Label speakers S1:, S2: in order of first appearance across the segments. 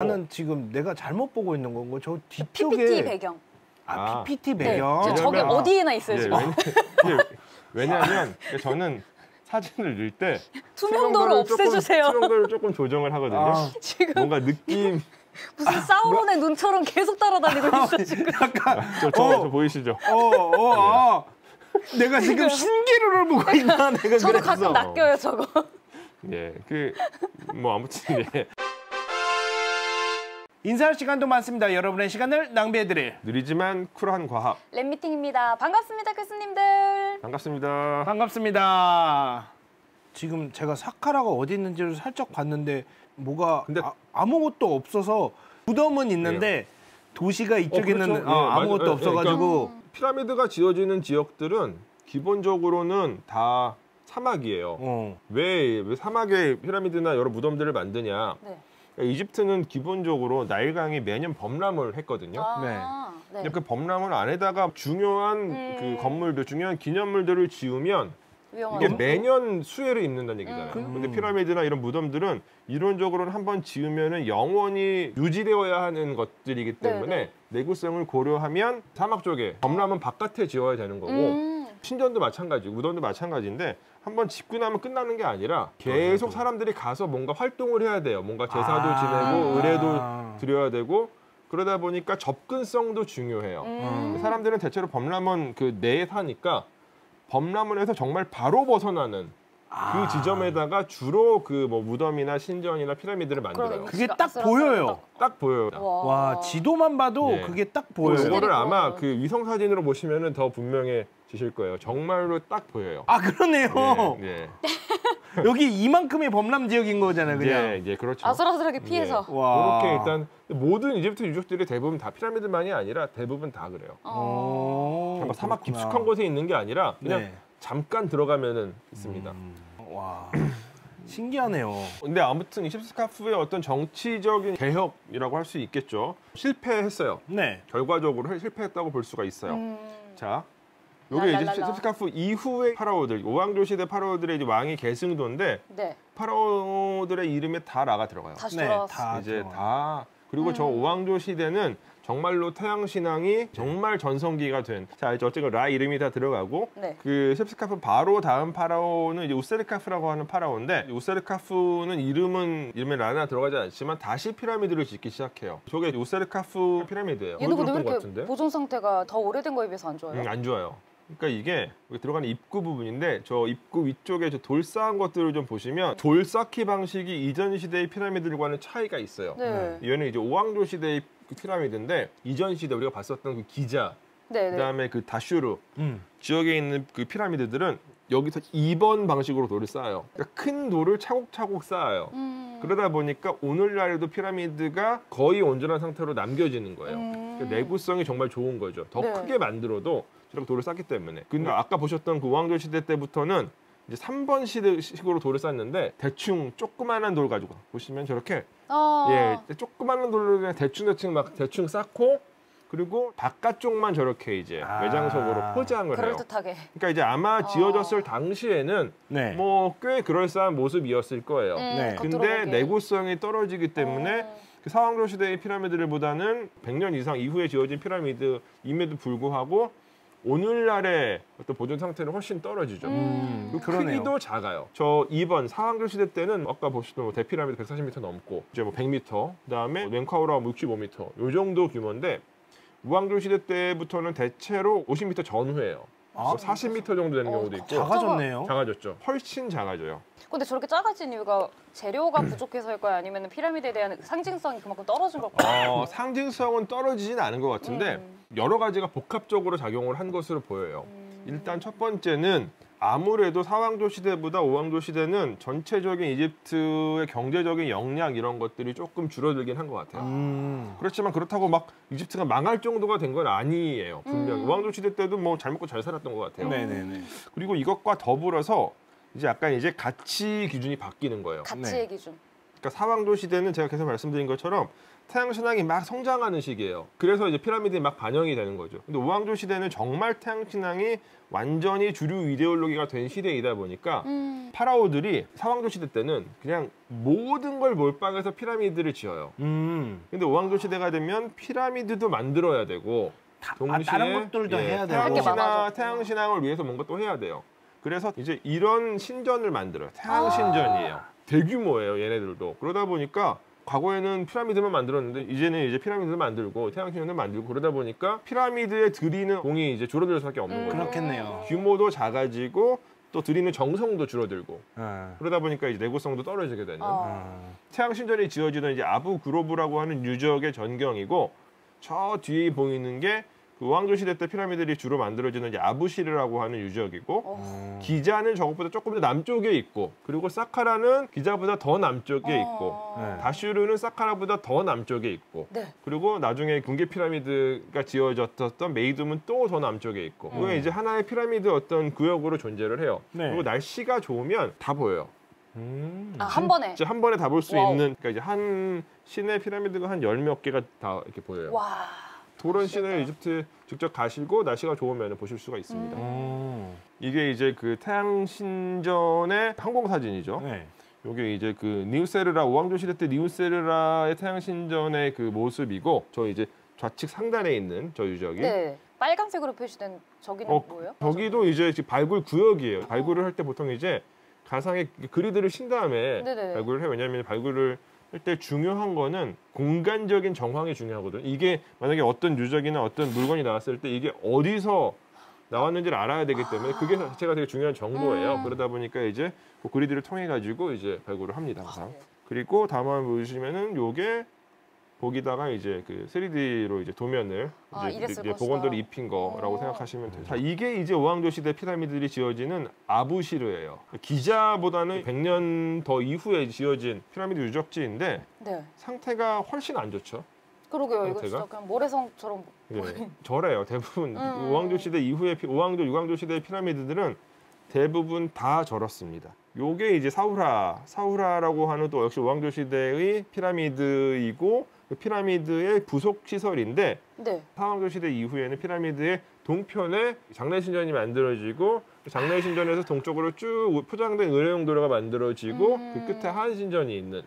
S1: 나는 지금 내가 잘못 보고 있는 건가? 저 뒤쪽에
S2: PPT 배경.
S1: PPT 배경.
S2: 네, 저기 어디에나 있어요 지금.
S3: 왜냐하면 저는 사진을 넣을 때
S2: 투명도를 없애주세요.
S3: 투명도를 조금 조정을 하거든요.
S2: 지금
S3: 뭔가 느낌.
S2: 무슨 사우론의 눈처럼 계속 따라다니고 있어 지금.
S1: 약간
S3: 저 보이시죠?
S1: 내가 지금 신기루를 보고 있나? 내가
S2: 저도
S1: 그래서.
S2: 가끔 낚여요 저거.
S3: 예, 뭐 아무튼
S1: 인사할 시간도 많습니다. 여러분의 시간을 낭비해드릴
S3: 느리지만 쿨한 과학.
S2: 랩미팅입니다. 반갑습니다 교수님들.
S3: 반갑습니다.
S1: 반갑습니다. 지금 제가 사카라가 어디 있는지를 살짝 봤는데 뭐가 근데 아무것도 없어서 무덤은 있는데 도시가 이쪽에는
S3: 그렇죠.
S1: 아무것도 없어가지고
S3: 그러니까 피라미드가 지어지는 지역들은 기본적으로는 다 사막이에요. 왜 사막에 피라미드나 여러 무덤들을 만드냐?
S2: 네.
S3: 이집트는 기본적으로 나일강이 매년 범람을 했거든요.
S2: 네.
S3: 그 범람을 안에다가 중요한 그 건물들, 중요한 기념물들을 지으면 이게 매년 수혜를 입는다는 얘기잖아요. 근데 피라미드나 이런 무덤들은 이론적으로는 한번 지으면은 영원히 유지되어야 하는 것들이기 때문에 내구성을 고려하면 사막 쪽에 범람은 바깥에 지어야 되는 거고 신전도 마찬가지고 무덤도 마찬가지인데 한번 짓고 나면 끝나는 게 아니라 계속 사람들이 가서 뭔가 활동을 해야 돼요. 뭔가 제사도 지내고 의례도 드려야 되고 그러다 보니까 접근성도 중요해요. 사람들은 대체로 범람원 그 내에 사니까 범람원에서 정말 바로 벗어나는 그 지점에다가 주로 그 뭐 무덤이나 신전이나 피라미드를 만들어요.
S1: 그게 딱 보여요.
S3: 딱 보여요.
S1: 와, 지도만 봐도 그게 딱 보여요.
S3: 이거를 아마 그 위성 사진으로 보시면은 더 분명해지실 거예요. 정말로 딱 보여요.
S1: 그러네요.
S3: 네.
S1: 여기 이만큼의 범람 지역인 거잖아요, 그냥.
S3: 네, 그렇죠.
S2: 아슬아슬하게 피해서.
S1: 와.
S3: 그렇게 일단 모든 이집트 유적들이 대부분 다 피라미드만이 아니라 대부분 다 그래요. 사막 깊숙한 곳에 있는 게 아니라 그냥 잠깐 들어가면은 있습니다.
S1: 와. 신기하네요.
S3: 근데 아무튼 이십스카프의 어떤 정치적인 개혁이라고 할 수 있겠죠. 실패했어요.
S1: 네.
S3: 결과적으로 실패했다고 볼 수가 있어요. 자, 요게 이제 이십스카프 이후의 파라오들, 오왕조 시대 파라오들의 이제 왕이 계승도인데 파라오들의 이름에 다 라가 들어가요.
S2: 다시 돌아왔어.
S3: 이제 다. 그리고 저 오왕조 시대는 정말로 태양 신앙이 정말 전성기가 된. 자, 이제 어쨌든 라 이름이 다 들어가고 그 셉스카프 바로 다음 파라오는 이제 우세르카프라고 하는 파라오인데 우세르카프는 이름에 라나 들어가지 않지만 다시 피라미드를 짓기 시작해요. 저게 우세르카프 피라미드예요.
S2: 얘는 근데 왜 이렇게 보존 상태가 더 오래된 거에 비해서 안 좋아요?
S3: 안 좋아요. 그러니까 이게 여기 들어가는 입구 부분인데 저 입구 위쪽에 저 돌 쌓은 것들을 좀 보시면 돌 쌓기 방식이 이전 시대의 피라미드들과는 차이가 있어요. 얘는 이제 오왕조 시대의 피라미드인데 이전 시대 우리가 봤었던 그 기자, 그다음에 그 다슈르 지역에 있는 그 피라미드들은 여기서 2번 방식으로 돌을 쌓아요. 그러니까 큰 돌을 차곡차곡 쌓아요. 그러다 보니까 오늘날에도 피라미드가 거의 온전한 상태로 남겨지는 거예요. 그러니까 내구성이 정말 좋은 거죠. 더 크게 만들어도 저렇게 돌을 쌓기 때문에. 근데 아까 보셨던 그 우왕조 시대 때부터는 이제 3번 식으로 돌을 쌓는데 대충 조그마한 돌 가지고 보시면 저렇게 조그마한 돌로 그냥 대충 쌓고 그리고 바깥쪽만 저렇게 이제 외장석으로 포장을 해요.
S2: 그럴듯하게.
S3: 그러니까 이제 아마 지어졌을 당시에는 뭐 꽤 그럴싸한 모습이었을 거예요. 근데 내구성이 떨어지기 때문에 그 사왕조 시대의 피라미드들보다는 100년 이상 이후에 지어진 피라미드임에도 불구하고 오늘날의 어떤 보존 상태는 훨씬 떨어지죠. 크기도 작아요. 저 2번 사왕조 시대 때는 아까 보시던 뭐 대피라미드 140m 넘고 이제 뭐 100m, 그다음에 멘카우라 65m 요 정도 규모인데 우왕조 시대 때부터는 대체로 50m 전후예요. 40m 정도 되는 경우도 있고.
S1: 작아졌네요.
S3: 작아졌죠. 훨씬 작아져요.
S2: 근데 저렇게 작아진 이유가 재료가 부족해서일까요? 아니면 피라미드에 대한 상징성이 그만큼 떨어진 걸까요?
S3: 상징성은 떨어지진 않은 것 같은데 여러 가지가 복합적으로 작용을 한 것으로 보여요. 일단 첫 번째는 아무래도 사왕조 시대보다 오왕조 시대는 전체적인 이집트의 경제적인 역량 이런 것들이 조금 줄어들긴 한 것 같아요. 그렇지만 그렇다고 막 이집트가 망할 정도가 된 건 아니에요. 분명히 오왕조 시대 때도 뭐 잘 먹고 잘 살았던 것 같아요. 그리고 이것과 더불어서 이제 약간 이제 가치 기준이 바뀌는 거예요.
S2: 가치의 기준.
S3: 그러니까 사왕조 시대는 제가 계속 말씀드린 것처럼 태양 신앙이 막 성장하는 시기예요. 그래서 이제 피라미드에 막 반영이 되는 거죠. 근데 오왕조 시대는 정말 태양 신앙이 완전히 주류 이데올로기가 된 시대이다 보니까 파라오들이 사왕조 시대 때는 그냥 모든 걸 몰빵해서 피라미드를 지어요. 근데 오왕조 시대가 되면 피라미드도 만들어야 되고 동시에
S1: 다른 것들도 해야 되고
S3: 태양 신앙을 위해서 뭔가 또 해야 돼요. 그래서 이제 이런 신전을 만들어요. 태양 신전이에요. 대규모예요, 얘네들도. 그러다 보니까 과거에는 피라미드만 만들었는데 이제는 이제 피라미드를 만들고 태양 신전을 만들고 그러다 보니까 피라미드에 들이는 공이 이제 줄어들 수밖에 없는 거예요.
S1: 그렇겠네요.
S3: 규모도 작아지고 또 들이는 정성도 줄어들고 그러다 보니까 이제 내구성도 떨어지게 되는 태양 신전이 지어지던 이제 아부 그로브라고 하는 유적의 전경이고 저 뒤에 보이는 게 그 오왕조 시대 때 피라미드들이 주로 만들어지는 이제 아부시르라고 하는 유적이고 기자는 저것보다 조금 더 남쪽에 있고 그리고 사카라는 기자보다 더 남쪽에 있고 다슈르는 사카라보다 더 남쪽에 있고 그리고 나중에 궁계 피라미드가 지어졌던 메이둠은 또 더 남쪽에 있고 그게 이제 하나의 피라미드 어떤 구역으로 존재를 해요. 그리고 날씨가 좋으면 다 보여요.
S2: 한 번에?
S3: 진짜 한 번에 다 볼 수 있는 그러니까 이제 한 신의 피라미드가 한 10몇 개가 다 이렇게 보여요.
S2: 와.
S3: 그런 신을 이집트 직접 가시고 날씨가 좋으면 보실 수가 있습니다. 이게 이제 그 태양 신전의 항공 사진이죠. 이게 이제 그 니우세르라 오왕조 시대 때 니우세르라의 태양 신전의 그 모습이고 저 이제 좌측 상단에 있는 저 유적이
S2: 빨간색으로 표시된 저기는 뭐예요?
S3: 저기도 이제 발굴 구역이에요. 발굴을 할 때 보통 이제 가상의 그리드를 신 다음에 발굴을 해요. 왜냐하면 발굴을 할 때 중요한 거는 공간적인 정황이 중요하거든요. 이게 만약에 어떤 유적이나 어떤 물건이 나왔을 때 이게 어디서 나왔는지를 알아야 되기 때문에 그게 자체가 되게 중요한 정보예요. 그러다 보니까 이제 그 그리드를 통해 가지고 이제 발굴을 합니다. 항상. 그리고 다음 한번 보시면은 요게 거기다가 이제 그 3D로 이제 도면을 이제 복원도를 입힌 거라고 생각하시면 돼요. 자, 이게 이제 오왕조 시대 피라미드들이 지어지는 아부시르예요. 기자보다는 100년 더 이후에 지어진 피라미드 유적지인데 상태가 훨씬 안 좋죠.
S2: 그러게요. 이거 진짜 그냥 모래성처럼
S3: 저래요. 대부분 오왕조 시대 이후에 오왕조, 유광조 시대의 피라미드들은 대부분 다 저렇습니다. 요게 이제 사우라라고 하는 또 역시 오왕조 시대의 피라미드이고 그 피라미드의 부속 시설인데 사왕조 시대 이후에는 피라미드의 동편에 장례신전이 만들어지고 장례신전에서 동쪽으로 쭉 포장된 의뢰용도로가 만들어지고 그 끝에 한신전이 있는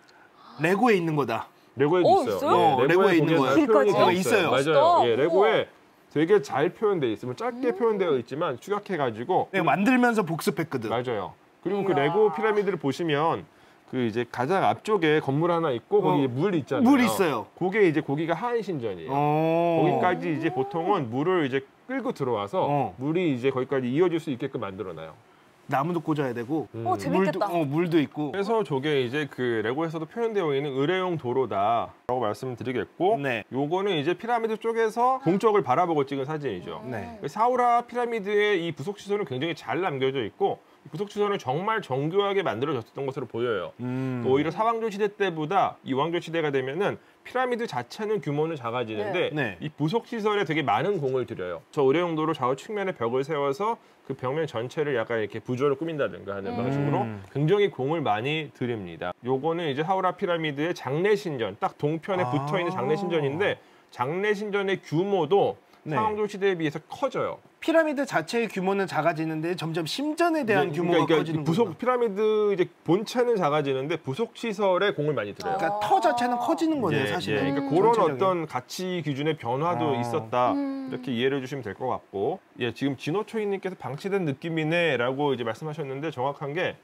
S1: 레고에 있는 거다.
S3: 레고에도 있어요.
S1: 레고에 있는 거예요.
S3: 표현이
S1: 있어요.
S3: 맞아요. 레고에 되게 잘 표현돼 있으면 짧게 표현되어 있지만 축약해가지고
S1: 만들면서 복습했거든.
S3: 맞아요. 그리고 그 레고 피라미드를 보시면 그 이제 가장 앞쪽에 건물 하나 있고 거기에 물 있잖아요.
S1: 물 있어요.
S3: 그게 이제 거기가 하한신전이에요. 거기까지 이제 보통은 물을 이제 끌고 들어와서 물이 이제 거기까지 이어질 수 있게끔 만들어놔요.
S1: 나무도 꽂아야 되고.
S2: 재밌겠다.
S1: 물도 있고.
S3: 그래서 저게 이제 그 레고에서도 표현되어 있는 의뢰용 도로다라고 말씀드리겠고, 요거는 이제 피라미드 쪽에서 동쪽을 바라보고 찍은 사진이죠. 사우라 피라미드의 이 부속 시설은 굉장히 잘 남겨져 있고. 부속 시설은 정말 정교하게 만들어졌던 것으로 보여요. 오히려 사왕조 시대 때보다 이 왕조 시대가 되면은 피라미드 자체는 규모는 작아지는데 이 부속 시설에 되게 많은 공을 들여요. 저 의뢰용도로 좌우 측면에 벽을 세워서 그 벽면 전체를 약간 이렇게 부조를 꾸민다든가 하는 방식으로 굉장히 공을 많이 들입니다. 요거는 이제 사우라 피라미드의 장례신전, 딱 동편에 붙어 있는 장례신전인데 장례신전의 규모도 사왕조 시대에 비해서 커져요.
S1: 피라미드 자체의 규모는 작아지는데 점점 심전에 대한 규모가 커지는
S3: 부속
S1: 거구나.
S3: 피라미드 이제 본체는 작아지는데 부속 시설에 공을 많이 들여요.
S1: 그러니까 터 자체는 커지는 거네요, 사실은.
S3: 그러니까 그런 어떤 가치 기준의 변화도 있었다. 이렇게 이해를 해주시면 될 것 같고, 지금 진호초이님께서 방치된 느낌이네라고 이제 말씀하셨는데 정확한 게.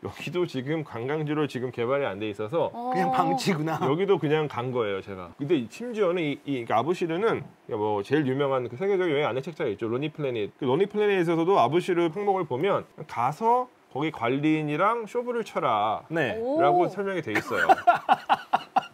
S3: 여기도 지금 관광지로 지금 개발이 안 돼 있어서
S1: 그냥 방치구나.
S3: 여기도 그냥 간 거예요, 제가. 근데 심지어는 이 아부시르는 뭐 제일 유명한 그 세계적 여행 안내 책자가 있죠, 로니 플래닛. 그 로니 플래닛에서도 아부시르 항목을 보면 가서 거기 관리인이랑 쇼부를 쳐라 라고 설명이 돼 있어요.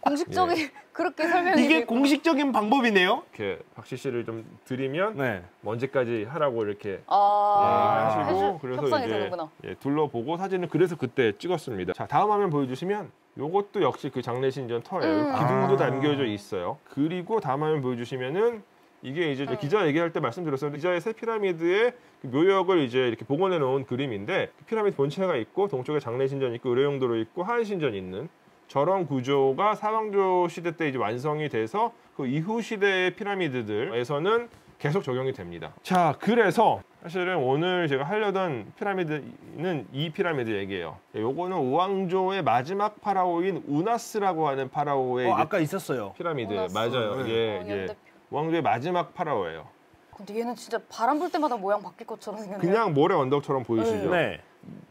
S2: 공식적인 그렇게 설명이
S1: 이게 공식적인 방법이네요.
S3: 이렇게 박씨 씨를 좀 드리면 언제까지 하라고 이렇게 하시고 그래서 이제 둘러보고 사진을 그래서 그때 찍었습니다. 자, 다음 화면 보여주시면 요것도 역시 그 장례신전 터예요. 기둥도 남겨져 있어요. 그리고 다음 화면 보여주시면은 이게 이제 기자 얘기할 때 말씀드렸었는데 기자의 새 피라미드의 묘역을 이제 이렇게 복원해 놓은 그림인데 피라미드 본체가 있고 동쪽에 장례신전 있고 의뢰용도로 있고 하한신전 있는 저런 구조가 사왕조 시대 때 이제 완성이 돼서 그 이후 시대의 피라미드들에서는 계속 적용이 됩니다. 자, 그래서 사실은 오늘 제가 하려던 피라미드는 이 피라미드 얘기예요. 요거는 오왕조의 마지막 파라오인 우나스라고 하는 파라오의
S1: 아까 있었어요.
S3: 피라미드.
S2: 우나스.
S3: 맞아요. 예. 오왕조의 마지막 파라오예요.
S2: 근데 얘는 진짜 바람 불 때마다 모양 바뀔 것처럼 생겼네요.
S3: 그냥 모래 언덕처럼 보이시죠?
S1: 네.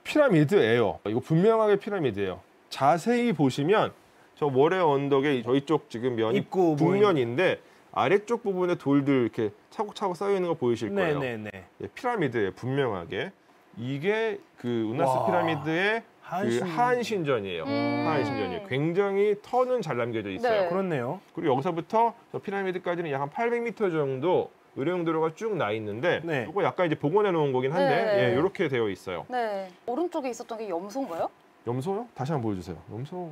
S3: 피라미드예요. 이거 분명하게 피라미드예요. 자세히 보시면 저 모래 언덕의 저희 쪽 지금 면이
S1: 입구
S3: 북면인데 아래쪽 부분에 돌들 이렇게 차곡차곡 쌓여 있는 거 보이실 거예요.
S1: 네네네.
S3: 예, 피라미드예요. 분명하게. 이게 그 우나스
S1: 와.
S3: 피라미드의 그 하한신전이에요. 하한신전이에요. 굉장히 터는 잘 남겨져 있어요.
S2: 네.
S1: 그렇네요.
S3: 그리고 여기서부터 저 피라미드까지는 약 한 800m 정도 의료용도로가 쭉 나 있는데
S1: 네.
S3: 이거 약간 이제 복원해 놓은 거긴 한데
S2: 네.
S3: 예, 이렇게 되어 있어요.
S2: 네. 오른쪽에 있었던 게 염소인가요?
S3: 염소요? 다시 한번 보여주세요. 염소?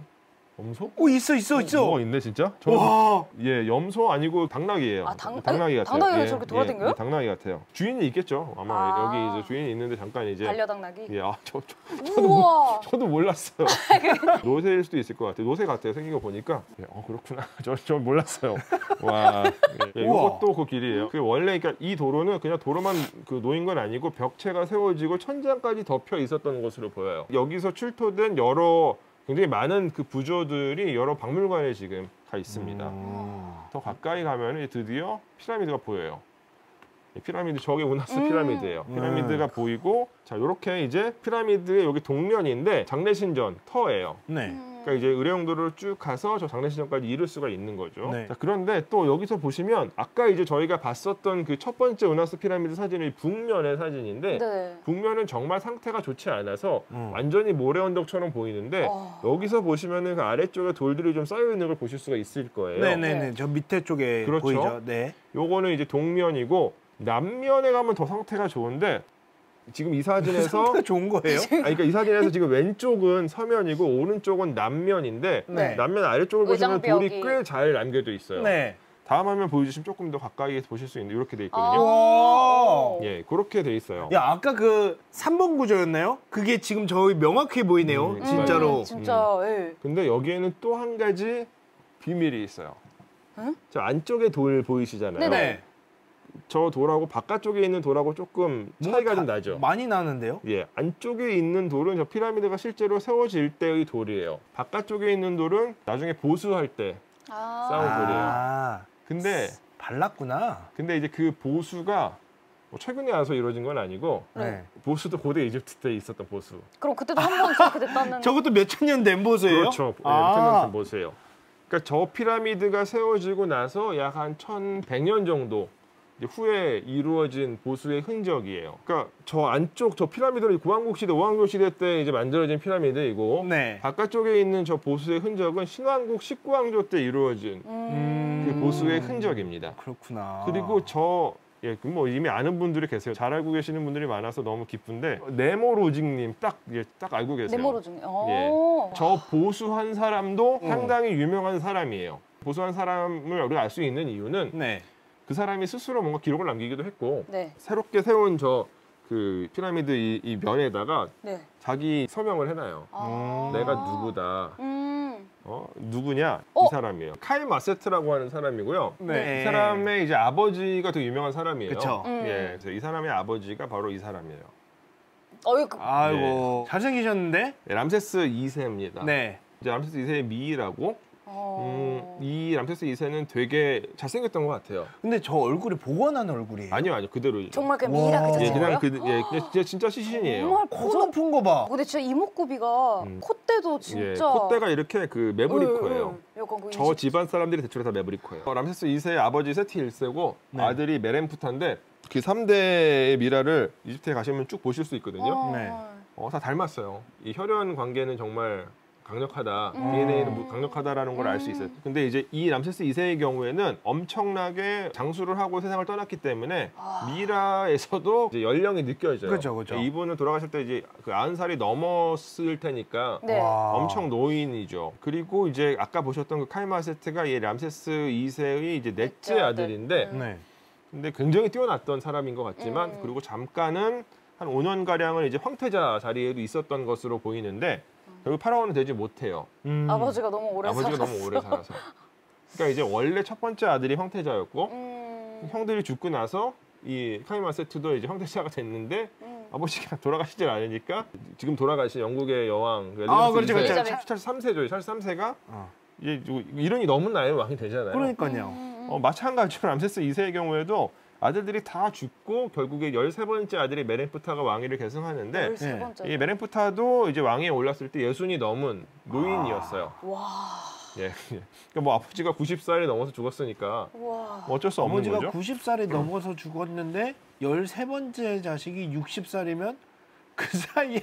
S1: 오 있어.
S3: 뭐가 있네 진짜?
S1: 와.
S3: 예, 염소 아니고 당나귀예요.
S2: 아,
S3: 당나귀 같아요.
S2: 당나귀가 저렇게 돌아다녀요?
S3: 예, 당나귀 같아요. 주인이 있겠죠. 아마
S2: 아.
S3: 여기 이제 주인이 있는데 잠깐 이제
S2: 반려당나귀?
S3: 예,
S2: 우와.
S3: 저도 몰랐어요. 노새일 수도 있을 것 같아요. 노새 같아요. 생긴 거 보니까. 예, 그렇구나. 저 몰랐어요. 와. 예, 이것도 그 길이에요. 그 원래 그러니까 이 도로는 그냥 도로만 그 놓인 건 아니고 벽체가 세워지고 천장까지 덮여 있었던 것으로 보여요. 여기서 출토된 여러 굉장히 많은 그 부조들이 여러 박물관에 지금 가 있습니다. 더 가까이 가면 드디어 피라미드가 보여요. 피라미드 저게 우나스 피라미드예요. 피라미드가 보이고 자 이렇게 이제 피라미드의 여기 동면인데 장례신전 터예요.
S1: 네.
S3: 그러니까 이제 의료용도를 쭉 가서 저 장례신전까지 이룰 수가 있는 거죠.
S1: 네.
S3: 자, 그런데 또 여기서 보시면 아까 이제 저희가 봤었던 그 첫 번째 우나스 피라미드 사진이 북면의 사진인데
S2: 네.
S3: 북면은 정말 상태가 좋지 않아서 완전히 모래 언덕처럼 보이는데 여기서 보시면은 그 아래쪽에 돌들이 좀 쌓여 있는 걸 보실 수가 있을 거예요.
S1: 네네네. 저 밑에 쪽에
S3: 그렇죠.
S1: 보이죠. 네.
S3: 요거는 이제 동면이고 남면에 가면 더 상태가 좋은데 지금 이 사진에서
S1: 상태가 좋은 거예요?
S3: 그러니까 이 사진에서 지금 왼쪽은 서면이고 오른쪽은 남면인데
S1: 네.
S3: 남면 아래쪽을 보시면 돌이
S2: 의장벽이.
S3: 꽤 잘 남겨져 있어요.
S1: 네.
S3: 다음 화면 보여주시면 조금 더 가까이 보실 수 있는데 이렇게 돼 있거든요.
S1: 와.
S3: 예, 그렇게 돼 있어요.
S1: 야 아까 그 3번 구조였나요? 그게 지금 저희 명확히 보이네요. 진짜로.
S2: 진짜. 예.
S3: 근데 여기에는 또 한 가지 비밀이 있어요.
S2: 응?
S3: 저 안쪽에 돌 보이시잖아요.
S2: 네네.
S3: 저 돌하고 바깥쪽에 있는 돌하고 조금 차이가 좀 나죠.
S1: 많이 나는데요?
S3: 예, 안쪽에 있는 돌은 저 피라미드가 실제로 세워질 때의 돌이에요. 바깥쪽에 있는 돌은 나중에 보수할 때 쌓은 돌이에요.
S1: 아,
S3: 근데
S1: 발랐구나.
S3: 이제 그 보수가 뭐 최근에 와서 이루어진 건 아니고
S1: 네.
S3: 보수도 고대 이집트 때 있었던 보수.
S2: 그럼 그때도 한 번 저렇게 됐다는.
S1: 저것도 몇천 년 된 보수예요?
S3: 그렇죠.
S1: 아.
S3: 예, 보수예요. 그러니까 저 피라미드가 세워지고 나서 약 한 1100년 정도 후에 이루어진 보수의 흔적이에요. 그러니까 저 안쪽 저 피라미드는 구왕국 시대, 오왕조 시대 때 이제 만들어진 피라미드이고
S1: 네.
S3: 바깥쪽에 있는 저 보수의 흔적은 신왕국 19왕조 때 이루어진 그 보수의 흔적입니다.
S1: 그렇구나.
S3: 그리고 뭐 이미 아는 분들이 계세요. 잘 알고 계시는 분들이 많아서 너무 기쁜데 네모로직님 딱 알고 계세요.
S2: 네모로 중에.
S3: 저 보수한 사람도 상당히 유명한 사람이에요. 보수한 사람을 우리가 알 수 있는 이유는
S1: 네.
S3: 그 사람이 스스로 뭔가 기록을 남기기도 했고
S2: 네.
S3: 새롭게 세운 저 그 피라미드 이 면에다가
S2: 네.
S3: 자기 서명을 해놔요. 내가 누구다. 누구냐?
S2: 어?
S3: 이 사람이에요. 카일 마세트라고 하는 사람이고요.
S1: 네.
S3: 이 사람의 이제 아버지가 되게 유명한 사람이에요.
S1: 그쵸.
S3: 예, 그래서 이 사람의 아버지가 바로 이 사람이에요.
S1: 아이고 잘생기셨는데?
S3: 예, 람세스 2세입니다.
S1: 네.
S3: 이제 람세스 2세의 미이라고. 이 람세스 2세는 되게 잘생겼던 것 같아요.
S1: 근데 저 얼굴이 복원한 얼굴이에요.
S3: 아니요, 그대로.
S2: 정말 그 미이라 그
S1: 와.
S3: 예,
S2: 자체예요?
S3: 그냥 진짜 시신이에요.
S2: 정말
S1: 코 높은 거 봐.
S2: 근데 진짜 이목구비가 콧대도
S3: 예,
S2: 진짜.
S3: 콧대가 이렇게 그 매부리코예요.
S2: 약간 그
S3: 저 집안 사람들이 대체로 다 매부리코예요. 람세스 2세의 아버지 세티 1세고
S1: 네.
S3: 아들이 메렘푸타인데 그 3대의 미라를 이집트에 가시면 쭉 보실 수 있거든요.
S1: 네.
S3: 다 닮았어요. 이 혈연 관계는 정말 강력하다. DNA는 강력하다라는 걸 알 수 있어요. 근데 이제 이 람세스 2세의 경우에는 엄청나게 장수를 하고 세상을 떠났기 때문에 미라에서도 이제 연령이 느껴져요.
S1: 그렇죠.
S3: 이분은 돌아가실 때 이제 그 90살이 넘었을 테니까
S2: 네.
S1: 와.
S3: 엄청 노인이죠. 그리고 이제 아까 보셨던 그 카이마세트가 이 람세스 2세의 이제 넷째
S2: 넷째
S3: 아들인데
S1: 네.
S3: 근데 굉장히 뛰어났던 사람인 것 같지만 그리고 잠깐은 한 5년 가량을 이제 황태자 자리에도 있었던 것으로 보이는데 결국 파라오는 되지 못해요.
S2: 아버지가 너무 오래
S3: 아버지가
S2: 살았어.
S3: 너무 오래 살아서. 그러니까 이제 원래 첫 번째 아들이 황태자였고 형들이 죽고 나서 이 카미마세투도 이제 황태자가 됐는데 아버지가 돌아가시질 않으니까 지금 돌아가신 영국의 여왕
S1: 그렇죠, 그렇죠.
S3: 찰스 3세죠. 찰스 3세가 이제 이른이 넘은 나이에 왕이 되잖아요.
S1: 그러니까요.
S3: 마찬가지로 람세스 2세의 경우에도 아들들이 다 죽고 결국에 13번째 아들이 메렌프타가 왕위를 계승하는데
S2: 13번째.
S3: 이 메렌프타도 이제 왕위에 올랐을 때 60이 넘은 노인이었어요.
S2: 와.
S3: 예. 그러니까 뭐 아버지가 90살이 넘어서 죽었으니까
S2: 와.
S3: 뭐 어쩔 수 없는
S1: 아버지가
S3: 거죠.
S1: 90살이 넘어서 죽었는데 13번째 자식이 60살이면 그 사이에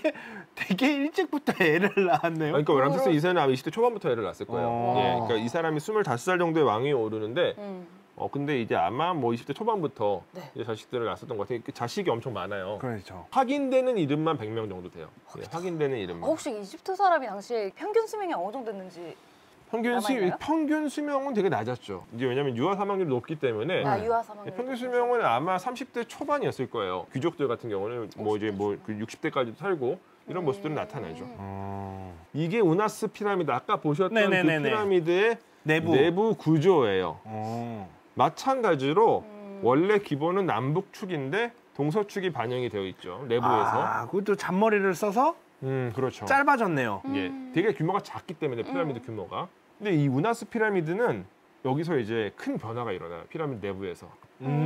S1: 되게 일찍부터 애를 낳았네요.
S3: 그러니까 람세스 2세는 아마 20대 초반부터 애를 낳았을 거예요.
S1: 어.
S3: 예. 그러니까 이 사람이 25살 정도에 왕위에 오르는데 근데 이제 아마 뭐 20대 초반부터
S2: 네.
S3: 이제 자식들을 낳았던 것 같아요. 그 자식이 엄청 많아요.
S1: 그렇죠.
S3: 확인되는 이름만 100명 정도 돼요. 예, 확인되는 이름만.
S2: 혹시 이집트 사람이 당시에 평균 수명이 어느 정도 됐는지 남아있나요?
S3: 평균 수명은 되게 낮았죠. 이제 왜냐하면 유아 사망률이 높기 때문에
S2: 유아 사망률.
S3: 평균 수명은 아마 30대 초반이었을 거예요. 귀족들 같은 경우는 뭐 이제 뭐 60대까지도 살고 이런 모습들은 나타나죠. 이게 우나스 피라미드 아까 보셨던
S1: 네네네네.
S3: 그 피라미드의 내부 구조예요. 마찬가지로 원래 기본은 남북축인데 동서축이 반영이 되어 있죠. 내부에서.
S1: 그것도 잔머리를 써서
S3: 그렇죠.
S1: 짧아졌네요.
S3: 예, 되게 규모가 작기 때문에 피라미드 규모가. 근데 이 우나스 피라미드는 여기서 이제 큰 변화가 일어나요. 피라미드 내부에서.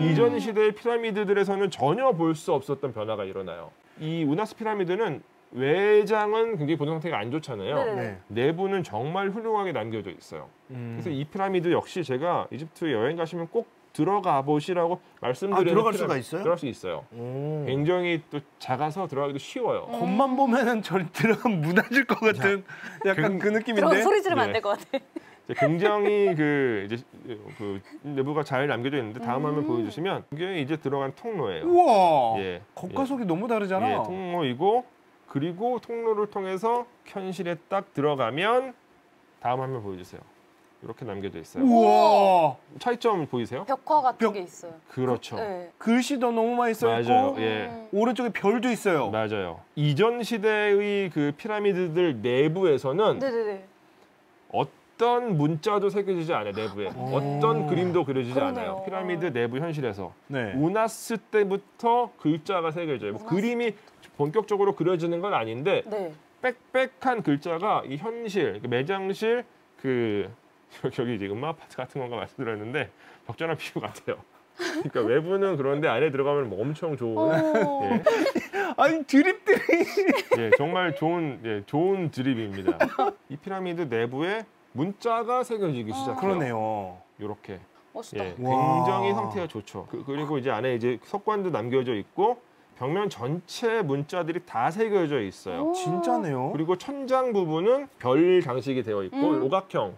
S3: 이전 시대의 피라미드들에서는 전혀 볼 수 없었던 변화가 일어나요. 이 우나스 피라미드는 외장은 굉장히 보존 상태가 안 좋잖아요.
S1: 네.
S3: 내부는 정말 훌륭하게 남겨져 있어요. 그래서 이 피라미드 역시 제가 이집트 여행 가시면 꼭 들어가 보시라고 말씀드리는
S1: 들어갈 수가 있어요?
S3: 들어갈 수 있어요. 굉장히 또 작아서 들어가기도 쉬워요.
S1: 겉만 보면은 저 들어가면 무너질 것 같은 약간 그 느낌인데.
S2: 들어가서 소리 지르면 안 될 것 같아.
S3: 굉장히 그 내부가 잘 남겨져 있는데 다음 화면 보여주시면 이게 이제 들어간 통로예요.
S1: 우와.
S3: 예,
S1: 겉과속이 너무 다르잖아.
S3: 예, 통로이고 그리고 통로를 통해서 현실에 딱 들어가면 다음 화면 보여주세요. 이렇게 남겨져 있어요.
S1: 우와.
S3: 차이점 보이세요?
S2: 벽화 같은 게 있어요.
S3: 그렇죠.
S2: 네.
S1: 글씨도 너무 많이 써
S3: 맞아요.
S1: 있고
S3: 예.
S1: 오른쪽에 별도 있어요.
S3: 맞아요. 이전 시대의 그 피라미드들 내부에서는
S2: 네네네.
S3: 어떤 문자도 새겨지지 않아요. 내부에 어떤 그림도 그려지지
S2: 그러네요.
S3: 않아요. 피라미드 내부 현실에서
S1: 네.
S3: 우나스 때부터 글자가 새겨져요. 뭐 그림이 본격적으로 그려지는 건 아닌데
S2: 네.
S3: 빽빽한 글자가 이 현실, 매장실 여기 이제 음악 아파트 같은 건가 말씀드렸는데 적절한 비유 같아요. 그러니까 외부는 그런데 안에 들어가면 뭐 엄청 좋은 예.
S1: 아니 드립들이
S3: 예, 정말 좋은 드립입니다. 이 피라미드 내부에 문자가 새겨지기 시작해요.
S1: 그러네요.
S3: 이렇게.
S2: 멋있다.
S3: 예,
S1: 와.
S3: 굉장히 상태가 좋죠. 그리고 이제 안에 이제 석관도 남겨져 있고 벽면 전체 문자들이 다 새겨져 있어요.
S1: 진짜네요.
S3: 그리고 천장 부분은 별 장식이 되어 있고 오각형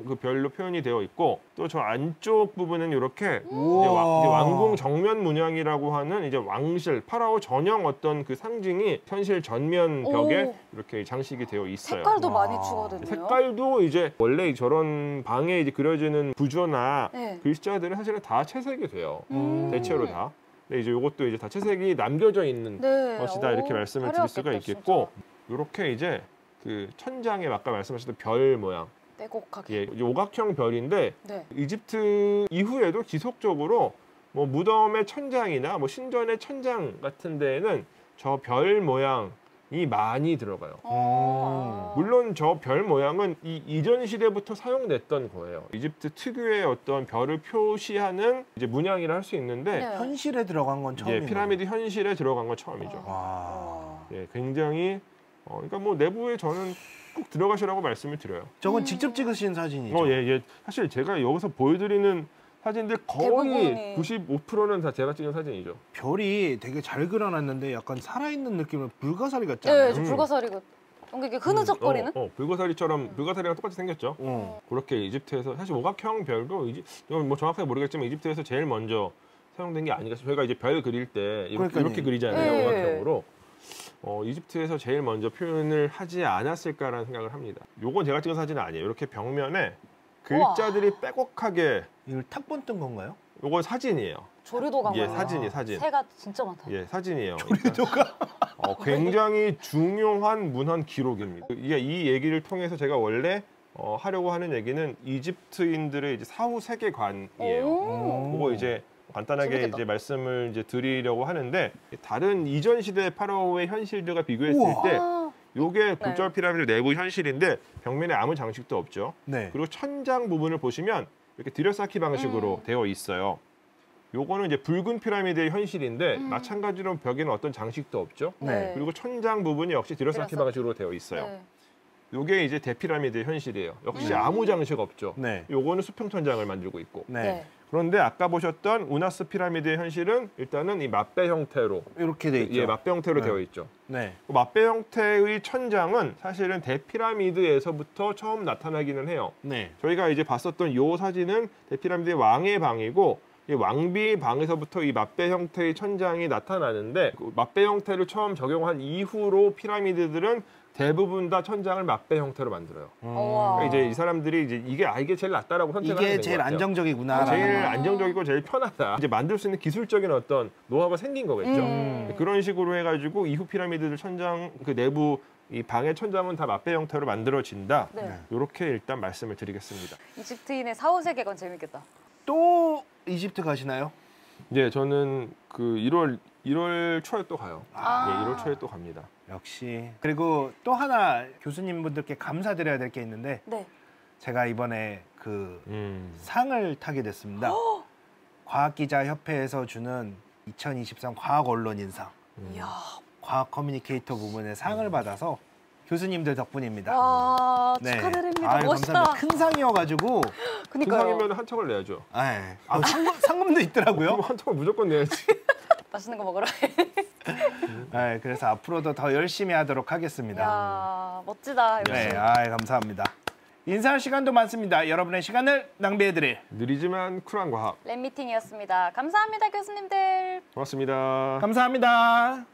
S3: 그 별로 표현이 되어 있고 또 저 안쪽 부분은 이렇게 이제 왕궁 정면 문양이라고 하는 이제 왕실 파라오 전용 어떤 그 상징이 현실 전면 벽에 이렇게 장식이 되어 있어요.
S2: 색깔도 많이 추가됐네요.
S3: 색깔도 이제 원래 저런 방에 이제 그려지는 구조나
S2: 네.
S3: 글자들은 사실은 다 채색이 돼요. 대체로 다. 근데 이제 이것도 이제 다 채색이 남겨져 있는
S2: 네.
S3: 것이다 이렇게 말씀을 드릴 수가 있겠고 이렇게 이제 그 천장에 아까 말씀하셨던 별 모양
S2: 빼곡하게.
S3: 예, 오각형 별인데
S2: 네.
S3: 이집트 이후에도 지속적으로 뭐 무덤의 천장이나 뭐 신전의 천장 같은 데에는 저 별 모양이 많이 들어가요. 물론 저 별 모양은 이 이전 시대부터 사용됐던 거예요. 이집트 특유의 어떤 별을 표시하는 이제 문양이라 할 수 있는데
S2: 네.
S1: 현실에 들어간 건 처음이에요.
S3: 예, 피라미드 현실에 들어간 건 처음이죠.
S1: 와.
S3: 예, 굉장히 그러니까 뭐 내부에 저는 꼭 들어가시라고 말씀을 드려요.
S1: 저건 직접 찍으신 사진이죠.
S3: 예. 사실 제가 여기서 보여드리는 사진들 거의
S2: 대부분이.
S3: 95%는 다 제가 찍은 사진이죠.
S1: 별이 되게 잘 그려놨는데 약간 살아있는 느낌의 불가사리 같잖아요.
S2: 네, 저 불가사리가 이게 흐느적거리는?
S3: 불가사리처럼 불가사리랑 똑같이 생겼죠. 그렇게 이집트에서 사실 오각형 별도 이건 뭐 정확하게 모르겠지만 이집트에서 제일 먼저 사용된 게 아닌가 싶어요. 저희가 이제 별 그릴 때 이렇게 그리잖아요.
S2: 네.
S3: 오각형으로. 이집트에서 제일 먼저 표현을 하지 않았을까라는 생각을 합니다. 요건 제가 찍은 사진은 아니에요. 이렇게 벽면에 글자들이 빼곡하게
S1: 이걸 탁본 뜬 건가요?
S3: 요건 사진이에요.
S2: 조류도가
S3: 예,
S2: 많아요.
S3: 사진.
S2: 새가 진짜 많다.
S3: 예, 사진이에요.
S1: 조류도가
S3: 굉장히 중요한 문헌 기록입니다. 이 얘기를 통해서 제가 원래 하려고 하는 얘기는 이집트인들의 이제 사후 세계관이에요. 그거 이제 간단하게
S2: 재밌겠다.
S3: 이제 말씀을 이제 드리려고 하는데 다른 이전 시대 파라오의 현실들과 비교했을
S1: 우와.
S3: 때
S2: 아,
S3: 요게 국절 피라미드 내부 현실인데 벽면에 아무 장식도 없죠.
S1: 네.
S3: 그리고 천장 부분을 보시면 이렇게 들여쌓기 방식으로 되어 있어요. 요거는 이제 붉은 피라미드의 현실인데 마찬가지로 벽에는 어떤 장식도 없죠.
S1: 네.
S3: 그리고 천장 부분이 역시 들여쌓기 방식으로 되어 있어요.
S2: 네.
S3: 요게 이제 대피라미드의 현실이에요. 역시 아무 장식 없죠.
S1: 네.
S3: 요거는 수평 천장을 만들고 있고.
S1: 네.
S2: 네.
S3: 그런데 아까 보셨던 우나스 피라미드의 현실은 일단은 이 맞배 형태로
S1: 이렇게 돼 있죠.
S3: 예, 맞배 형태로
S1: 네.
S3: 되어 있죠.
S1: 네.
S3: 그 맞배 형태의 천장은 사실은 대피라미드에서부터 처음 나타나기는 해요.
S1: 네.
S3: 저희가 이제 봤었던 요 사진은 대피라미드의 왕의 방이고 이 왕비 방에서부터 이 맞배 형태의 천장이 나타나는데 그 맞배 형태를 처음 적용한 이후로 피라미드들은 대부분 다 천장을 맞배 형태로 만들어요.
S2: 우와.
S3: 그러니까 이제 이 사람들이 이제 이게 제일 낫다라고 선택하는
S1: 이게 제일 안정적이구나.
S3: 제일 안정적이고 제일 편하다. 이제 만들 수 있는 기술적인 어떤 노하우가 생긴 거겠죠. 그런 식으로 해가지고 이후 피라미드들 천장 그 내부 이 방의 천장은 다 맞배 형태로 만들어진다.
S2: 네.
S3: 이렇게 일단 말씀을 드리겠습니다.
S2: 이집트인의 사후 세계관 재밌겠다.
S1: 또 이집트 가시나요?
S3: 이제 저는 그 1월 초에 또 가요.
S2: 아.
S3: 예, 1월 초에 또 갑니다.
S1: 역시. 그리고 또 하나 교수님분들께 감사드려야 될 게 있는데
S2: 네.
S1: 제가 이번에 그 상을 타게 됐습니다. 과학기자협회에서 주는 2023 과학언론인상
S2: 이야.
S1: 과학 커뮤니케이터 부문의 상을 받아서 교수님들 덕분입니다.
S2: 와,
S1: 네.
S2: 축하드립니다.
S1: 아유,
S2: 멋있다.
S1: 감사합니다. 큰 상이어가지고
S3: 그
S2: 그니까요.
S3: 상이면 한 턱을 내야죠.
S1: 상금도 있더라고요.
S3: 그럼 한 턱을 무조건 내야지.
S2: 맛있는 거 먹으러.
S1: 네, 그래서 앞으로도 더 열심히 하도록 하겠습니다.
S2: 야, 멋지다. 역시.
S1: 네, 감사합니다. 인사할 시간도 많습니다. 여러분의 시간을 낭비해드릴
S3: 느리지만 쿨한 과학.
S2: 랩미팅이었습니다. 감사합니다, 교수님들.
S3: 고맙습니다.
S1: 감사합니다.